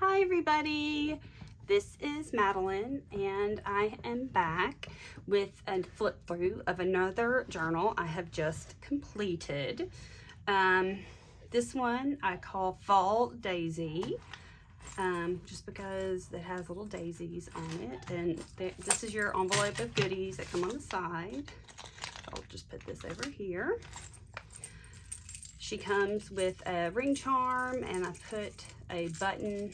Hi everybody, this is Madeline and I am back with a flip through of another journal I have just completed. This one I call Fall Daisy, just because it has little daisies on it, and this is your envelope of goodies that come on the side. I'll just put this over here. She comes with a ring charm, and I put a button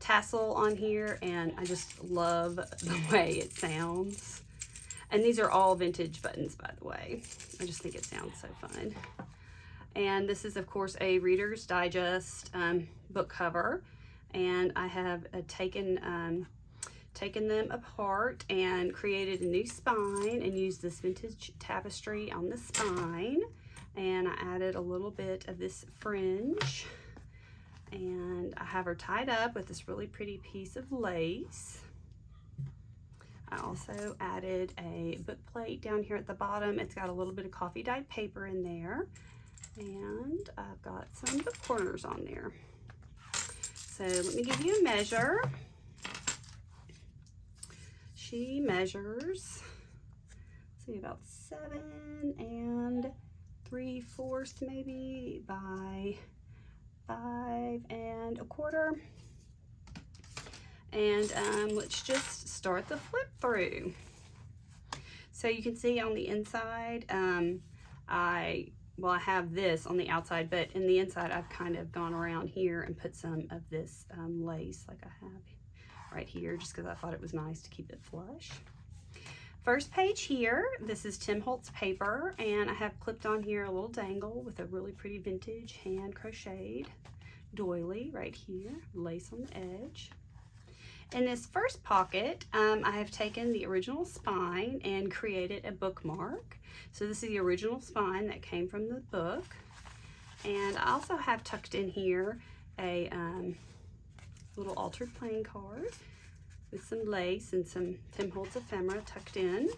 tassel on here, and I just love the way it sounds. And these are all vintage buttons, by the way. I just think it sounds so fun. And this is, of course, a Reader's Digest book cover, and I have taken them apart and created a new spine and used this vintage tapestry on the spine, and I added a little bit of this fringe, and I have her tied up with this really pretty piece of lace. I also added a book plate down here at the bottom. It's got a little bit of coffee dyed paper in there, and I've got some book corners on there. So let me give you a measure. She measures, see, about 7 3/4 maybe by 5 1/4. And let's just start the flip through. So you can see on the inside, I have this on the outside, but in the inside I've kind of gone around here and put some of this lace like I have right here, just because I thought it was nice to keep it flush. First page here, this is Tim Holtz paper, and I have clipped on here a little dangle with a really pretty vintage hand crocheted doily right here, lace on the edge. In this first pocket, I have taken the original spine and created a bookmark. So this is the original spine that came from the book. And I also have tucked in here a little altered playing card with some lace and some Tim Holtz ephemera tucked in.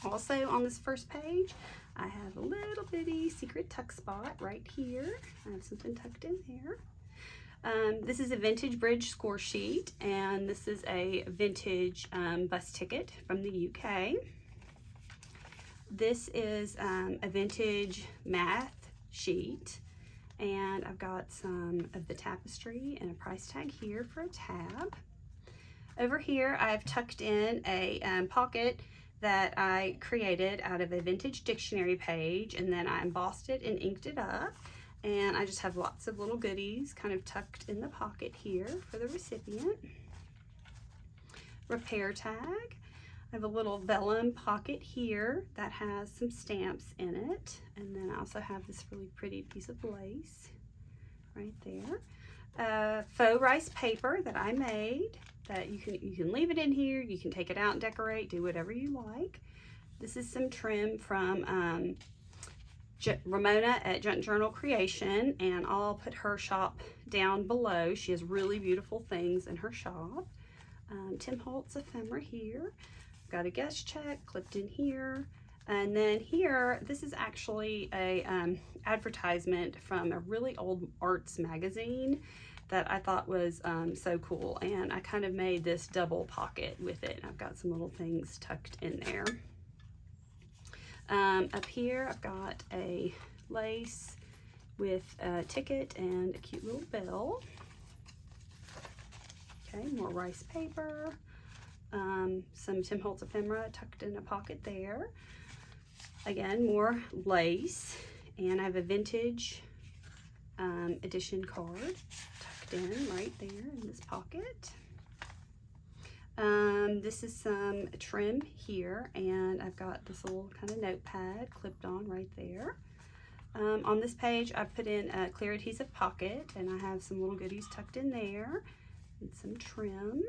Also on this first page, I have a little bitty secret tuck spot right here. I have something tucked in there. This is a vintage bridge score sheet, and this is a vintage bus ticket from the UK. This is a vintage math sheet, and I've got some of the tapestry and a price tag here for a tab. Over here I've tucked in a pocket that I created out of a vintage dictionary page, and then I embossed it and inked it up. And I just have lots of little goodies kind of tucked in the pocket here for the recipient. Repair tag. I have a little vellum pocket here that has some stamps in it. And then I also have this really pretty piece of lace right there. Faux rice paper that I made that you can leave it in here. You can take it out and decorate, do whatever you like. This is some trim from Ramona at Junk Journal Creation, and I'll put her shop down below. She has really beautiful things in her shop. Tim Holtz ephemera here. Got a guest check clipped in here. And then here, this is actually a advertisement from a really old arts magazine that I thought was so cool. And I kind of made this double pocket with it. I've got some little things tucked in there. Up here, I've got a lace with a ticket and a cute little bell. Okay, more rice paper. Some Tim Holtz ephemera tucked in a pocket there. Again, more lace. And I have a vintage edition card tucked in right there in this pocket. This is some trim here, and I've got this little kind of notepad clipped on right there. On this page, I've put in a clear adhesive pocket, and I have some little goodies tucked in there and some trim.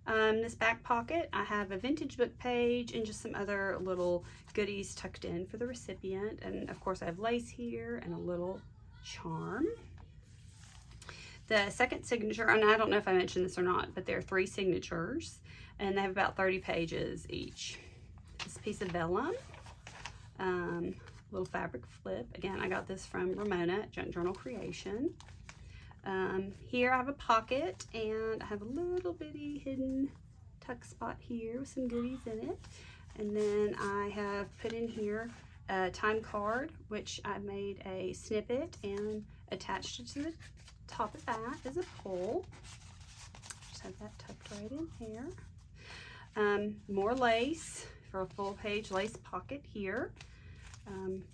This back pocket, I have a vintage book page and just some other little goodies tucked in for the recipient. And of course, I have lace here and a little charm. The second signature, and I don't know if I mentioned this or not, but there are 3 signatures, and they have about 30 pages each. This piece of vellum, little fabric flip. Again, I got this from Ramona at Junk Journal Creation. Here I have a pocket, and I have a little bitty hidden tuck spot here with some goodies in it. And then I have put in here a time card, which I made a snippet and attached it to the top of that as a pull. Just have that tucked right in here. More lace for a full page lace pocket here.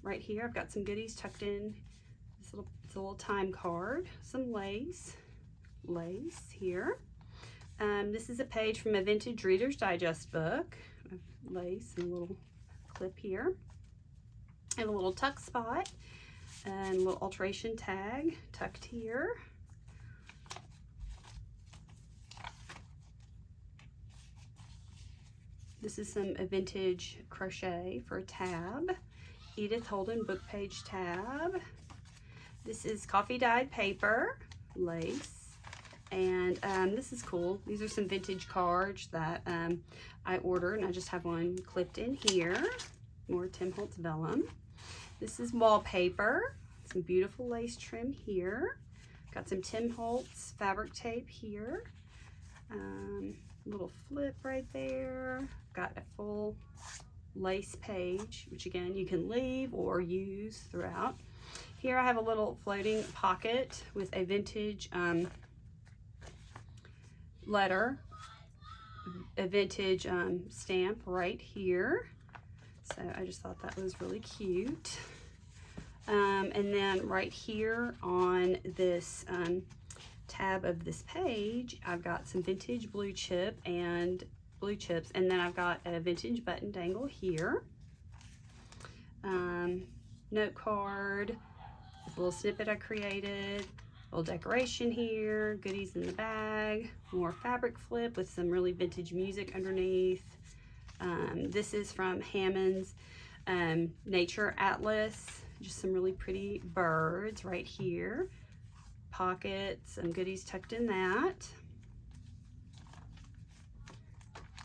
Right here I've got some goodies tucked in. It's a little time card, some lace here. This is a page from a vintage Reader's Digest book. Lace and a little clip here, and a little tuck spot, and a little alteration tag tucked here. This is some vintage crochet for a tab. Edith Holden book page tab. This is coffee dyed paper, lace, and this is cool. These are some vintage cards that I ordered, and I just have one clipped in here. More Tim Holtz vellum. This is wallpaper. Some beautiful lace trim here. Got some Tim Holtz fabric tape here. Little flip right there. Got a full lace page, which again you can leave or use throughout. Here I have a little floating pocket with a vintage letter, a vintage stamp right here. So I just thought that was really cute. And then right here on this tab of this page, I've got some vintage blue chips, and then I've got a vintage button dangle here. Note card, a little snippet I created, a little decoration here, goodies in the bag, more fabric flip with some really vintage music underneath. This is from Hammond's Nature Atlas, just some really pretty birds right here. Pockets, some goodies tucked in that.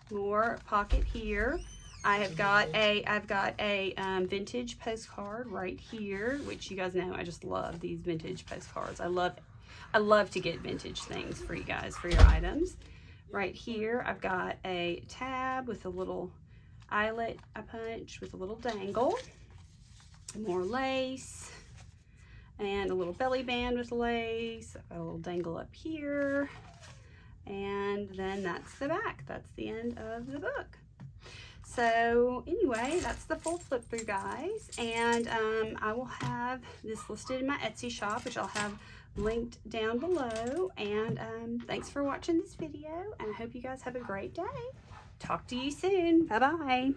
More pocket here. I've got a vintage postcard right here, which you guys know I just love these vintage postcards. I love to get vintage things for you guys, for your items. Right here I've got a tab with a little eyelet I punched with a little dangle. More lace, and a little belly band with lace. I've got a little dangle up here, and then that's the back. That's the end of the book. So anyway, that's the full flip through, guys, and I will have this listed in my Etsy shop, which I'll have linked down below. And thanks for watching this video, and I hope you guys have a great day. Talk to you soon. Bye bye.